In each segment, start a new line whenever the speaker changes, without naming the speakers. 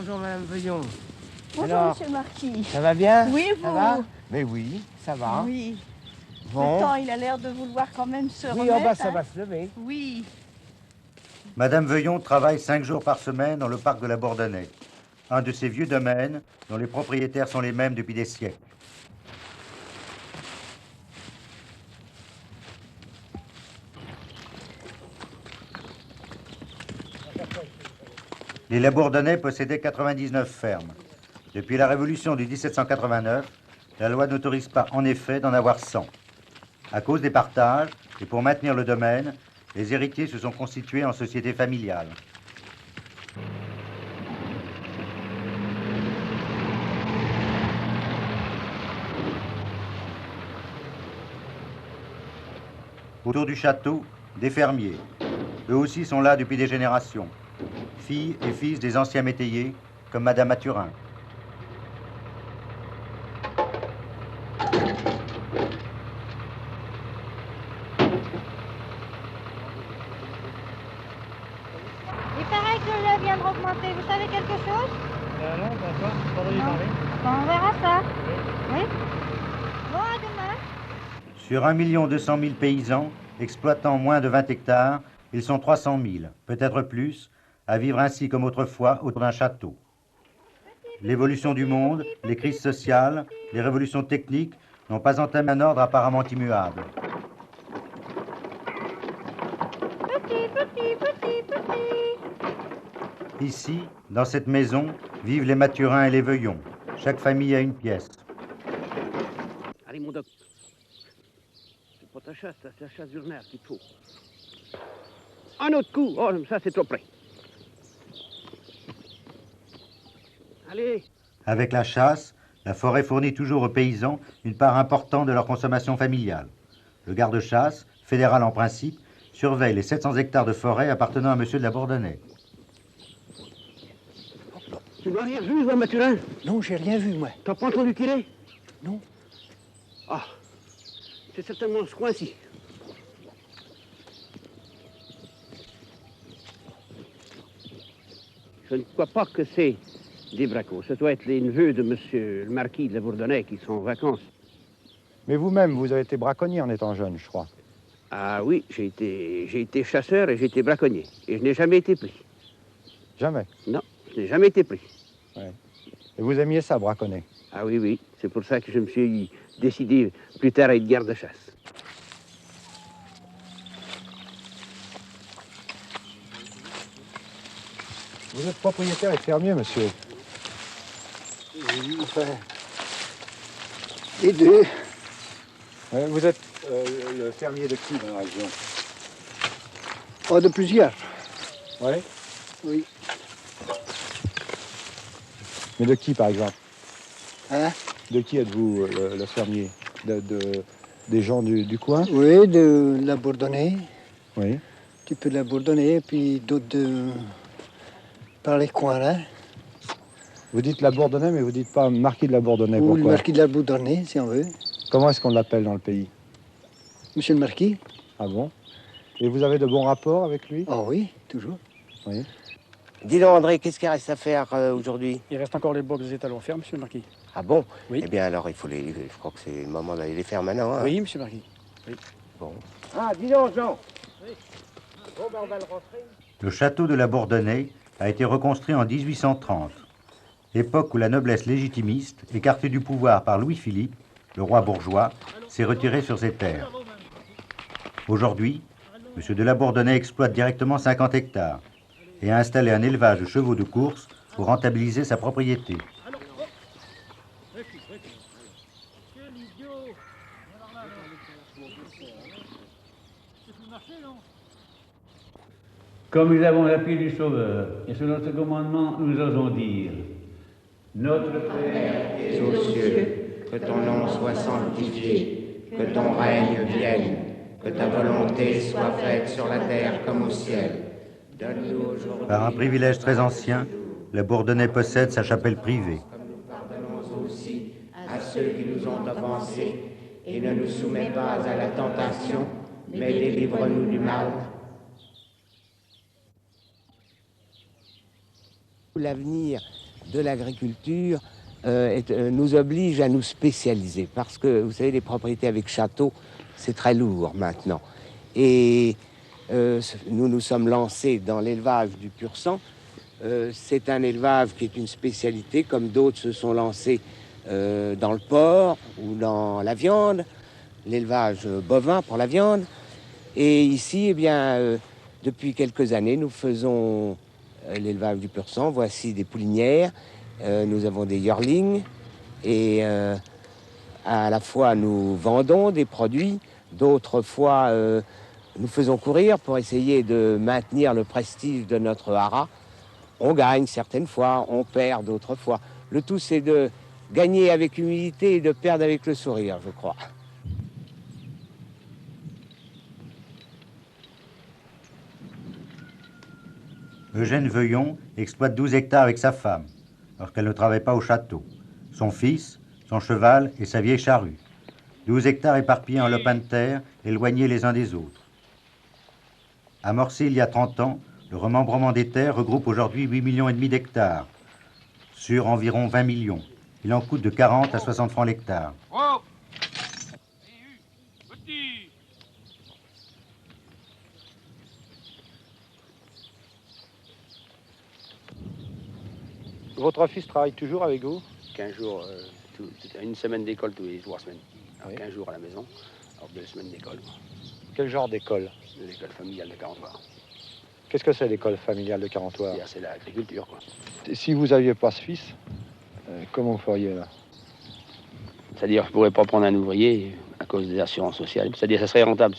bonjour Madame Veuillon.
Bonjour
Alors,
Monsieur le Marquis.
Ça va bien?
Oui, vous?
Ça va? Mais oui, ça va.
Oui.
Bon.
Le temps, il a l'air de vouloir quand même se
Oui,
remettre.
en bas, ça
hein.
va se lever.
Oui.
Madame Veuillon travaille 5 jours par semaine dans le parc de la Bourdonnais, un de ces vieux domaines dont les propriétaires sont les mêmes depuis des siècles. Les Labourdonnais possédaient 99 fermes. Depuis la Révolution de 1789, la loi n'autorise pas en effet d'en avoir 100. À cause des partages et pour maintenir le domaine, les héritiers se sont constitués en société familiale. Autour du château, des fermiers. Eux aussi sont là depuis des générations. Filles et fils des anciens métayers, comme Madame Mathurin.
Il paraît que le lait vient de augmenter. Vous savez quelque chose?
Non, d'accord. Faudrait y
Non.
parler.
Bon, on verra ça. Oui. Bon, à demain.
Sur 1 200 000 paysans, exploitant moins de 20 hectares, ils sont 300 000, peut-être plus, à vivre ainsi comme autrefois autour d'un château. L'évolution du monde, les crises sociales, les révolutions techniques n'ont pas entamé un ordre apparemment immuable. Ici, dans cette maison, vivent les Mathurins et les Veuillons. Chaque famille a une pièce.
Allez, mon doc. C'est pas ta chasse, c'est la chasse urnaire qu'il te faut. Un autre coup. Oh, ça, c'est trop près. Allez.
Avec la chasse, la forêt fournit toujours aux paysans une part importante de leur consommation familiale. Le garde-chasse, fédéral en principe, surveille les 700 hectares de forêt appartenant à M. de la Bourdonnais.
Tu n'as rien vu, toi, Mathurin?
Non, j'ai rien vu, moi.
T'as pas entendu tirer?
Non.
Ah, c'est certainement ce coin-ci. Je ne crois pas que c'est des bracos. Ça doit être les neveux de monsieur le marquis de la Bourdonnais qui sont en vacances.
Mais vous-même, vous avez été braconnier en étant jeune, je crois.
Ah oui, j'ai été chasseur et j'ai été braconnier. Et je n'ai jamais été pris.
Jamais.
Non, je n'ai jamais été pris.
Ouais. Et vous aimiez ça, braconner?
Ah oui, oui. C'est pour ça que je me suis décidé plus tard à être garde-chasse.
Vous êtes propriétaire et fermier, monsieur.
Oui, enfin, les deux.
Ouais, vous êtes le fermier de qui dans la région?
Oh, de plusieurs.
Oui.
Oui.
Mais de qui, par exemple?
Hein?
De qui êtes-vous le fermier? Des gens du coin?
Oui, de la Bourdonnais.
Oui.
Un petit peu de la Bourdonnais, puis d'autres par les coins là.
Vous dites la Bourdonnais, mais vous dites pas marquis de la Bourdonnais.
Ou le
Pourquoi?
marquis de la Bourdonnais, si on veut.
Comment est-ce qu'on l'appelle dans le pays?
Monsieur le marquis?
Ah bon? Et vous avez de bons rapports avec lui?
Oh oui, toujours.
Oui.
Dis donc André, qu'est-ce qu'il reste à faire aujourd'hui?
Il reste encore les box des étalons à faire, monsieur le marquis.
Ah bon?
Oui.
Eh bien alors, je crois que c'est le moment d'aller les faire maintenant. Hein?
Oui, monsieur le marquis. Oui.
Bon. Ah, dis donc Jean.
Oui. Bon, ben on va le rentrer.
Le château de la Bourdonnais a été reconstruit en 1830, époque où la noblesse légitimiste, écartée du pouvoir par Louis-Philippe, le roi bourgeois, s'est retirée sur ses terres. Aujourd'hui, M. de la Bourdonnais exploite directement 50 hectares et a installé un élevage de chevaux de course pour rentabiliser sa propriété.
Comme nous avons l'appui du Sauveur, et sous notre commandement, nous osons dire: Notre Père qui es aux cieux,
que ton nom soit sanctifié, que ton règne vienne, que ta volonté soit faite sur la terre comme au ciel. Donne-nous aujourd'hui...
Par un privilège très ancien, la Bourdonnais possède sa chapelle privée.
Comme nous pardonnons aussi à ceux qui nous ont offensés, et ne nous soumets pas à la tentation, mais délivre-nous du mal.
L'avenir de l'agriculture nous oblige à nous spécialiser. Parce que, vous savez, les propriétés avec château, c'est très lourd maintenant. Et nous nous sommes lancés dans l'élevage du pur sang. C'est un élevage qui est une spécialité, comme d'autres se sont lancés dans le porc ou dans la viande, l'élevage bovin pour la viande. Et ici, eh bien, depuis quelques années, nous faisons l'élevage du pur sang. Voici des poulinières, nous avons des yearlings, et à la fois nous vendons des produits, d'autres fois nous faisons courir pour essayer de maintenir le prestige de notre haras. On gagne certaines fois, on perd d'autres fois. Le tout, c'est de gagner avec humilité et de perdre avec le sourire, je crois.
Eugène Veuillon exploite 12 hectares avec sa femme, lorsqu'elle ne travaille pas au château, son fils, son cheval et sa vieille charrue. 12 hectares éparpillés en lopins de terre, éloignés les uns des autres. Amorcé il y a 30 ans, le remembrement des terres regroupe aujourd'hui 8,5 millions d'hectares, sur environ 20 millions. Il en coûte de 40 à 60 francs l'hectare.
Votre fils travaille toujours avec vous?
15 jours, une semaine d'école tous les 3 semaines. Alors,
Oui.
15 jours à la maison, alors 2 semaines d'école.
Quel genre d'école?
L'école familiale de Carentoire.
Qu'est-ce que c'est l'école familiale de Carentoire?
C'est l'agriculture, quoi.
Si vous n'aviez pas ce fils, comment vous feriez là?
C'est-à-dire, je ne pourrais pas prendre un ouvrier à cause des assurances sociales. C'est-à-dire, ça serait rentable.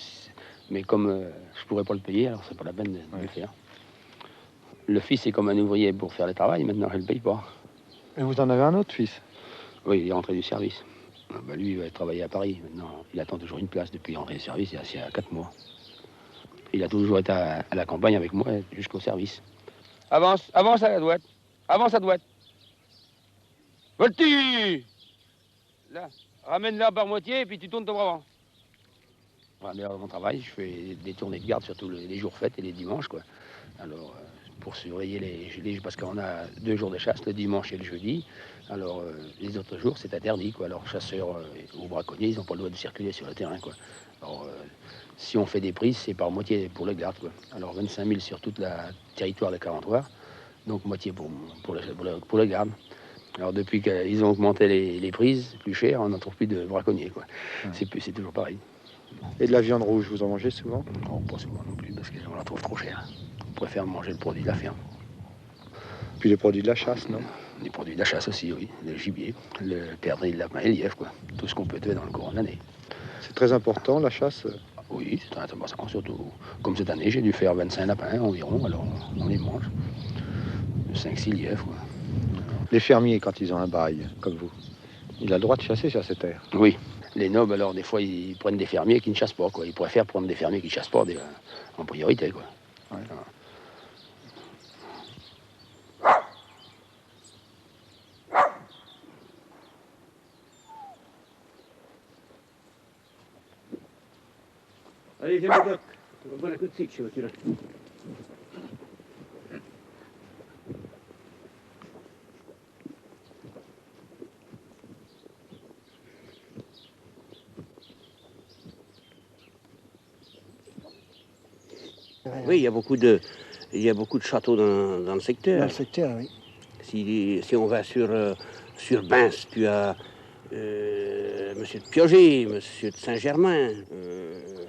Mais comme je ne pourrais pas le payer, alors c'est pas la peine de le faire. Le fils est comme un ouvrier pour faire le travail, maintenant je ne le paye pas.
Et vous en avez un autre fils?
Oui, il est rentré du service. Ah bah lui, il va travailler à Paris. Maintenant, il attend toujours une place depuis l'entrée du service, il y a 4 mois. Il a toujours été à la campagne avec moi jusqu'au service. Avance, avance à la douette. Avance à la douette. Volti! Là, ramène-la par moitié et puis tu tournes ton bras avant. Voilà, mais alors, mon travail, je fais des tournées de garde surtout les jours fêtes et les dimanches, quoi. Alors, pour surveiller les parce qu'on a 2 jours de chasse, le dimanche et le jeudi. Alors, les autres jours, c'est interdit, quoi. Alors, chasseurs ou braconniers, ils n'ont pas le droit de circuler sur le terrain, quoi. Alors, si on fait des prises, c'est par moitié pour le garde, quoi. Alors, 25 000 sur tout le territoire de Carentoire, donc moitié pour le garde. Alors, depuis qu'ils ont augmenté les prises, plus cher, on n'en trouve plus de braconniers, quoi. C'est toujours pareil.
Et de la viande rouge, vous en mangez souvent?
Non, pas souvent non plus, parce qu'on la trouve trop chère. On préfère manger le produit de la ferme.
Puis les produits de la chasse, non?
Les produits de la chasse aussi, oui. Le gibier, le perdrix, le lapin et le lièvre, quoi. Tout ce qu'on peut tuer dans le courant de l'année.
C'est très important, la chasse?
Oui, c'est très important, surtout. Comme cette année, j'ai dû faire 25 lapins environ, alors on les mange. 5-6 lièvres, quoi.
Les fermiers, quand ils ont un bail, comme vous, il a le droit de chasser sur ces terres?
Oui. Les nobles, alors, des fois, ils prennent des fermiers qui ne chassent pas, quoi. Ils préfèrent prendre des fermiers qui ne chassent pas en priorité, quoi. Ouais. Allez, viens, Doc. On va voir la côte site, chez là. Oui, il y a beaucoup de châteaux dans le secteur.
Dans le secteur, oui.
Si on va sur Bince, tu as Monsieur de Piogé, Monsieur de Saint-Germain,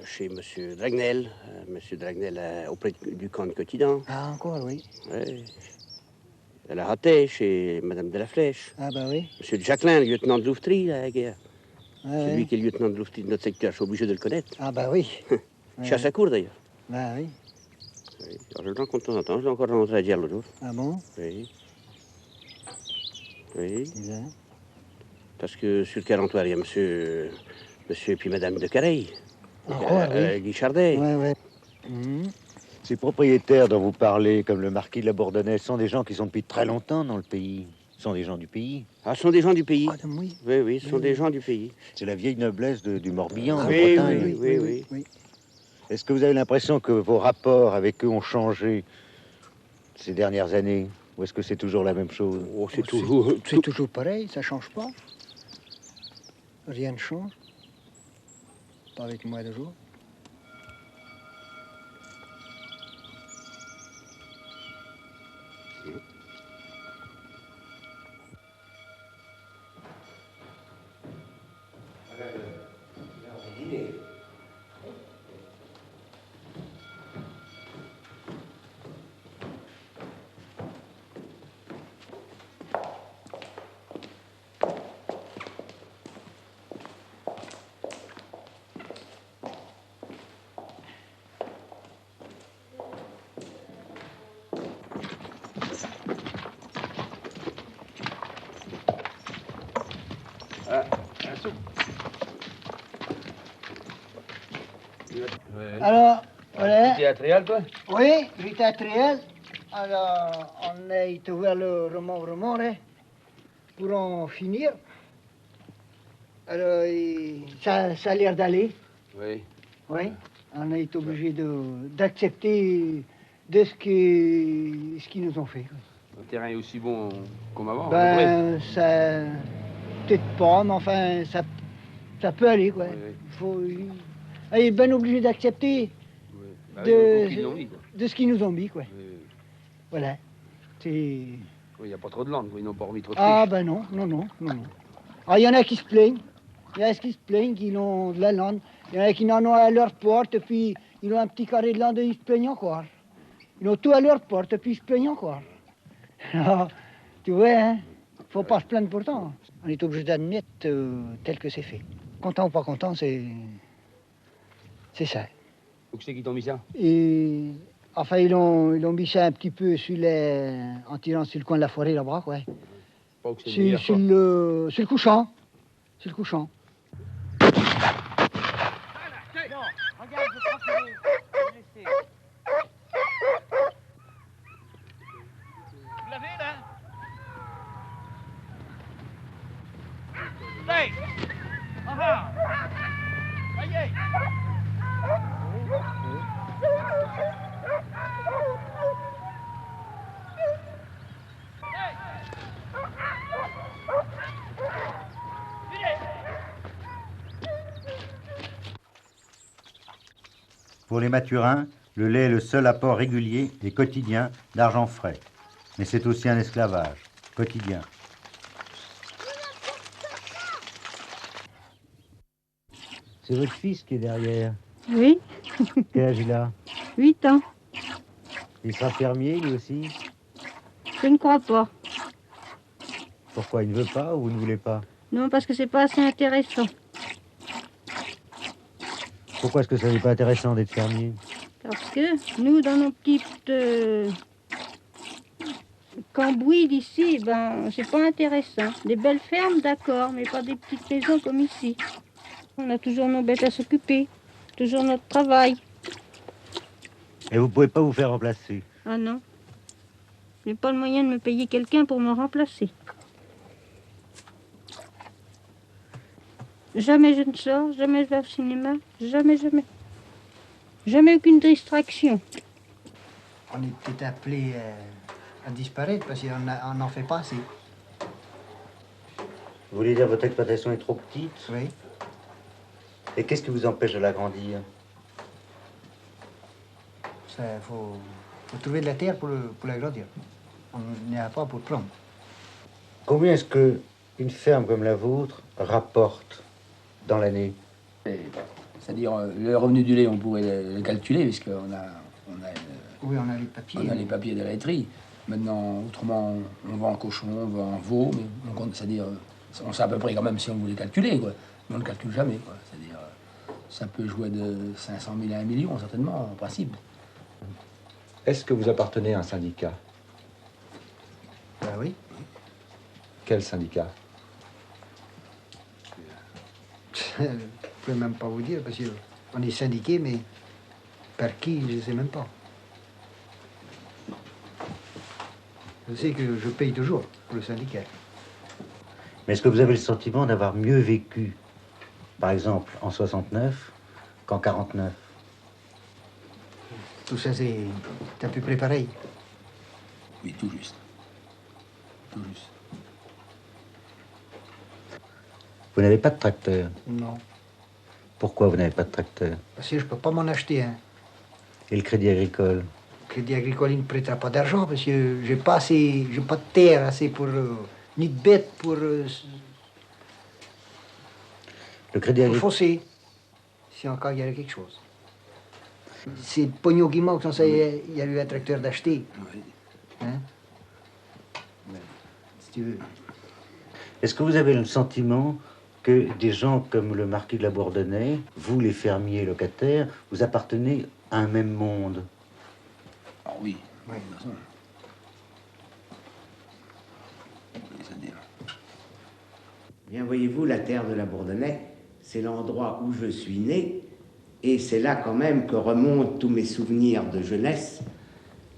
chez Monsieur Dragnel, Monsieur Dragnel auprès du camp de Cotidan.
Ah, encore, oui.
Ouais. À la Ratet, chez Madame de la Flèche.
Ah, bah oui.
Monsieur de Jacquelin, le lieutenant de Louveterie, là, à la guerre.
Ouais,
Celui
ouais.
qui est le lieutenant de Louveterie de notre secteur, je suis obligé de le connaître.
Ah, bah oui.
Chasse à court, d'ailleurs.
Bah oui.
Oui. Alors, je le rencontre de temps en temps, je l'ai encore rencontré à dire l'autre jour.
Ah bon?
Oui. Oui.
Bien.
Parce que sur le Carentoire, il y a monsieur et puis madame de Careil.
Encore, oui.
Guichardet.
Ouais, ouais.
Ces propriétaires dont vous parlez, comme le marquis de la Bourdonnais, sont des gens qui sont depuis très longtemps dans le pays. Ce sont des gens du pays.
Ah, ce sont des gens du pays.
Ah, oui.
Oui, oui, ce sont des gens du pays.
C'est la vieille noblesse du Morbihan,
Ah,
en
oui,
Bretagne.
oui.
Est-ce que vous avez l'impression que vos rapports avec eux ont changé ces dernières années? Ou est-ce que c'est toujours la même chose?
Oh, c'est toujours...
C'est toujours pareil, ça change pas. Rien ne change. Pas avec moi de jour. Alors, voilà.
Tu es à Tréal, toi?
Oui, j'étais à Triel. Alors, on a été voir le roman, là, pour en finir. Alors, ça a l'air d'aller.
Oui.
Oui. On a été obligé d'accepter de ce qu'ils nous ont fait.
Le terrain est aussi bon comme avant.
Ben, ça... Peut-être pas, mais enfin, ça peut aller, quoi.
Oui.
Il est bien obligé d'accepter
Bah oui, faut qu'ils l'ont mis, quoi.
de ce qu'ils nous ont mis, quoi.
Oui.
Voilà. C'est...
Oui, il n'y a pas trop de landes, quoi. Ils n'ont pas remis trop de
Ah,
friches.
ben non. Ah, il y en a qui se plaignent. Il y en a qui se plaignent, qui ont de la lande. Il y en a qui n'en ont à leur porte, puis ils ont un petit carré de lande et ils se plaignent encore. Ils ont tout à leur porte, puis ils se plaignent encore. Alors, tu vois, hein, faut pas se plaindre pourtant. On est obligé d'admettre tel que c'est fait. Content ou pas content, c'est ça.
Où c'est qui t'ont mis ça?
Et enfin, ils l'ont mis ça un petit peu en tirant sur le coin de la forêt là-bas, quoi.
Pas où c'est le meilleur,
Sur
quoi.
le couchant. Sur le couchant.
Regarde, je crois qu'il est blessé. Vous l'avez, là? Hey! Ah! Ça y est!
Pour les Mathurins, le lait est le seul apport régulier et quotidien d'argent frais. Mais c'est aussi un esclavage quotidien. C'est votre fils qui est derrière.
Oui,
Quel âge il a?
8 ans.
Il sera fermier lui aussi?
Je ne crois pas.
Pourquoi, il ne veut pas ou vous ne voulez pas?
Non, parce que c'est pas assez intéressant.
Pourquoi est-ce que ça n'est pas intéressant d'être fermier?
Parce que nous, dans nos petites cambouis d'ici, ben, c'est pas intéressant. Des belles fermes, d'accord, mais pas des petites maisons comme ici. On a toujours nos bêtes à s'occuper, toujours notre travail.
Et vous ne pouvez pas vous faire remplacer?
Ah non, je n'ai pas le moyen de me payer quelqu'un pour me remplacer. Jamais je ne sors, jamais je vais au cinéma, jamais. Jamais aucune distraction.
On est peut-être appelé à disparaître parce qu'on n'en fait pas assez.
Vous voulez dire que votre exploitation est trop petite?
Oui.
Et qu'est-ce qui vous empêche de l'agrandir?
Il faut trouver de la terre pour l'agrandir. On n'y a pas pour le prendre.
Combien est-ce qu'une ferme comme la vôtre rapporte dans l'année?
C'est-à-dire, le revenu du lait, on pourrait le calculer, puisqu'on a,
Oui, on a les papiers.
on a les papiers de la laiterie. Maintenant, autrement, on vend en cochon, on vend en veau, mais on compte, c'est-à-dire, on sait à peu près quand même si on voulait calculer, quoi. Mais on ne le calcule jamais, quoi. C'est-à-dire, ça peut jouer de 500 000 à 1 million, certainement, en principe.
Est-ce que vous appartenez à un syndicat?
Ben oui.
Quel syndicat?
Je ne peux même pas vous dire parce qu'on est syndiqué, mais par qui, je ne sais même pas. Je sais que je paye toujours pour le syndicat.
Mais est-ce que vous avez le sentiment d'avoir mieux vécu, par exemple, en 69 qu'en 49?
Tout ça, c'est à peu près pareil.
Oui, tout juste. tout juste.
Vous n'avez pas de tracteur.
Non,
Pourquoi vous n'avez pas de tracteur?
parce que je ne peux pas m'en acheter un.
Et le crédit agricole?
Le Crédit Agricole, il ne me prêtera pas d'argent parce que j'ai pas de terre assez pour, ni de bêtes pour
Le crédit
pour
agricole.
fausser, si encore il y avait quelque chose. C'est le pognon qui manque, sans ça, il y a eu un tracteur d'acheter.
Oui.
Hein? Si tu veux.
Est-ce que vous avez le sentiment que des gens comme le marquis de la Bourdonnais, vous les fermiers locataires, vous appartenez à un même monde?
Ah oui,
Oui.
de toute façon. C'est-à-dire.
Bien, voyez-vous, la terre de la Bourdonnais, c'est l'endroit où je suis né, et c'est là quand même que remontent tous mes souvenirs de jeunesse,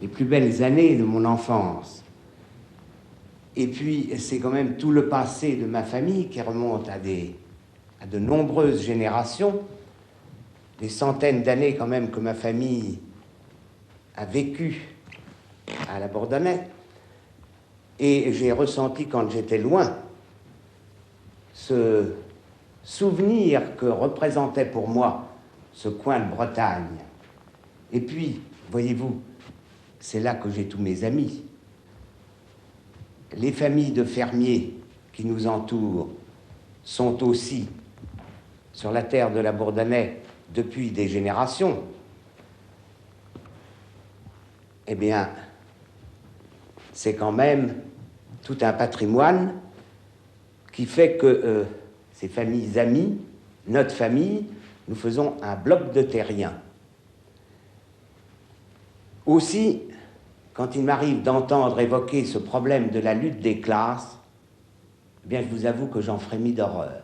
les plus belles années de mon enfance. Et puis, c'est quand même tout le passé de ma famille qui remonte à de nombreuses générations, des centaines d'années quand même que ma famille a vécu à la Bourdonnais. Et j'ai ressenti quand j'étais loin ce souvenir que représentait pour moi ce coin de Bretagne. Et puis, voyez-vous, c'est là que j'ai tous mes amis. Les familles de fermiers qui nous entourent sont aussi sur la terre de la Bourdonnais depuis des générations. Eh bien, c'est quand même tout un patrimoine qui fait que ces familles amies, notre famille, nous faisons un bloc de terriens. Aussi, quand il m'arrive d'entendre évoquer ce problème de la lutte des classes, eh bien, je vous avoue que j'en frémis d'horreur.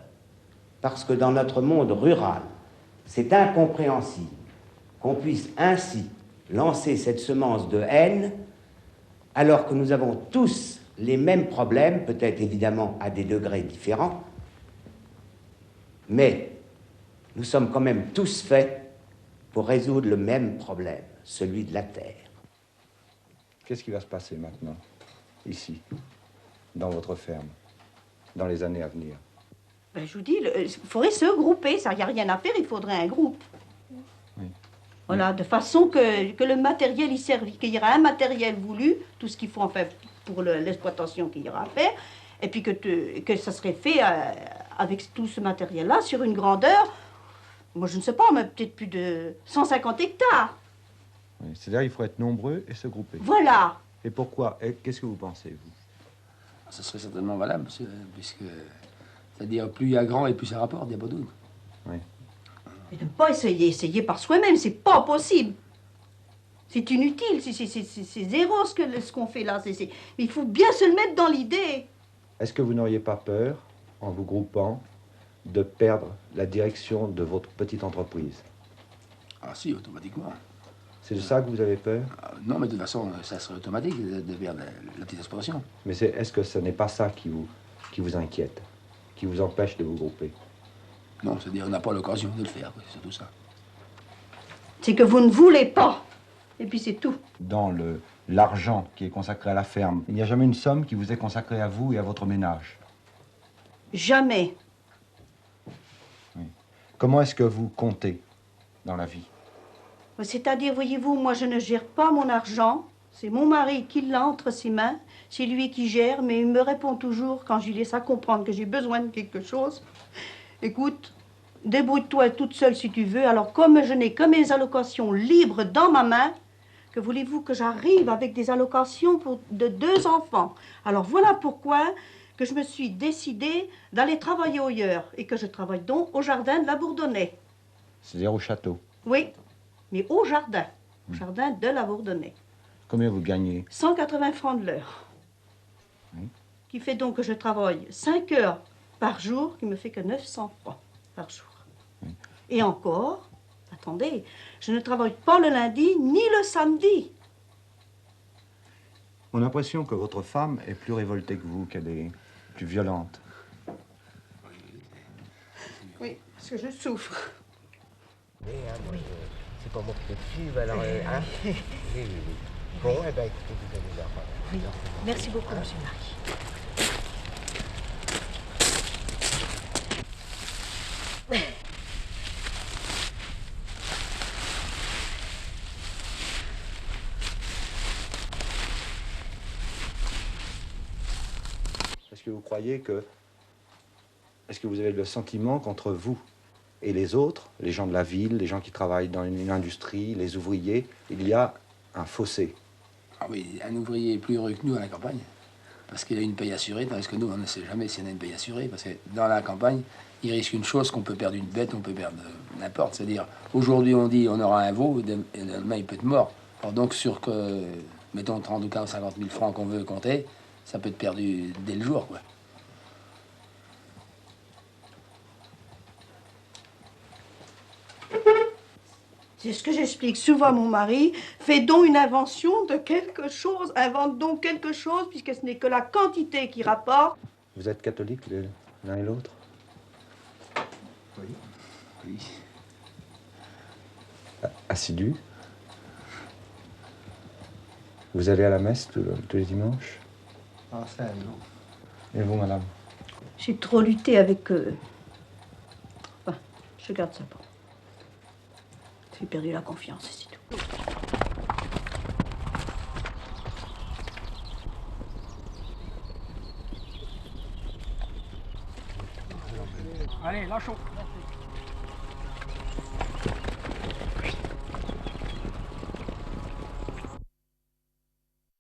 Parce que dans notre monde rural, c'est incompréhensible qu'on puisse ainsi lancer cette semence de haine alors que nous avons tous les mêmes problèmes, peut-être évidemment à des degrés différents, mais nous sommes quand même tous faits pour résoudre le même problème, celui de la terre.
Qu'est-ce qui va se passer maintenant, ici, dans votre ferme, dans les années à venir?
Ben, je vous dis, il faudrait se grouper, ça, il n'y a rien à faire, il faudrait un groupe.
Oui.
Voilà, de façon que le matériel y serve, qu'il y aura un matériel voulu, tout ce qu'il faut en faire pour l'exploitation qu'il y aura à faire, et puis que ça serait fait avec tout ce matériel-là sur une grandeur, moi je ne sais pas, mais peut-être plus de 150 hectares.
Oui, c'est-à-dire qu'il faut être nombreux et se grouper.
Voilà.
Et pourquoi? Et qu'est-ce que vous pensez, vous?
Ce serait certainement valable, puisque, c'est-à-dire plus il y a grand et plus ça rapporte, il n'y a pas de doute.
Oui.
Et de ne pas essayer par soi-même, c'est pas possible. C'est inutile, c'est zéro ce qu'on fait là. Mais il faut bien se le mettre dans l'idée.
Est-ce que vous n'auriez pas peur, en vous groupant, de perdre la direction de votre petite entreprise?
Ah si, automatiquement.
C'est de ça que vous avez peur?
Non, mais de toute façon, ça serait automatique de perdre la petite exploitation.
Mais est-ce que ce n'est pas ça qui vous inquiète, qui vous empêche de vous grouper?
Non, c'est-à-dire on n'a pas l'occasion de le faire, c'est surtout ça.
C'est que vous ne voulez pas. Et puis c'est tout.
Dans l'argent qui est consacré à la ferme, il n'y a jamais une somme qui vous est consacrée à vous et à votre ménage?
Jamais.
Oui. Comment est-ce que vous comptez dans la vie?
C'est-à-dire, voyez-vous, moi je ne gère pas mon argent. C'est mon mari qui l'a entre ses mains. C'est lui qui gère, mais il me répond toujours quand je lui laisse à comprendre que j'ai besoin de quelque chose. Écoute, débrouille-toi toute seule si tu veux. Alors comme je n'ai que mes allocations libres dans ma main, que voulez-vous que j'arrive avec des allocations de 2 enfants? Alors voilà pourquoi que je me suis décidée d'aller travailler ailleurs et que je travaille donc au jardin de la Bourdonnais.
C'est-à-dire au château?
Oui, mais au jardin de la Bourdonnais.
Combien vous gagnez?
180 francs de l'heure.
Oui.
Qui fait donc que je travaille 5 heures par jour, qui me fait que 900 francs par jour.
Oui.
Et encore, attendez, je ne travaille pas le lundi ni le samedi.
On a l'impression que votre femme est plus révoltée que vous, qu'elle est plus violente.
Oui, parce que je souffre.
C'est pas moi qui te suive, alors... hein? Oui. Bon, eh bien, écoutez, vous allez leur...
Oui. Merci beaucoup, monsieur le Marquis.
Est-ce que vous croyez que... Est-ce que vous avez le sentiment qu'entre vous et les autres, les gens de la ville, les gens qui travaillent dans une industrie, les ouvriers, il y a un fossé?
Ah oui, un ouvrier est plus heureux que nous à la campagne, parce qu'il a une paye assurée, tandis que nous, on ne sait jamais si on a une paye assurée, parce que dans la campagne, il risque une chose, qu'on peut perdre une bête, on peut perdre n'importe. C'est-à-dire, aujourd'hui, on dit on aura un veau, et demain, il peut être mort. Alors donc, sur que, mettons 30 ou 40, 50 000 francs qu'on veut compter, ça peut être perdu dès le jour, quoi.
C'est ce que j'explique souvent à mon mari. Fais donc une invention de quelque chose, invente donc quelque chose, puisque ce n'est que la quantité qui rapporte.
Vous êtes catholiques l'un et l'autre?
Oui. Oui.
Assidu? Vous allez à la messe tous les dimanches?
Ah, ça, non.
Et vous, madame?
J'ai trop lutté avec eux. Enfin, je garde ça pour moi. J'ai perdu la confiance, c'est tout.
Allez, lâchons.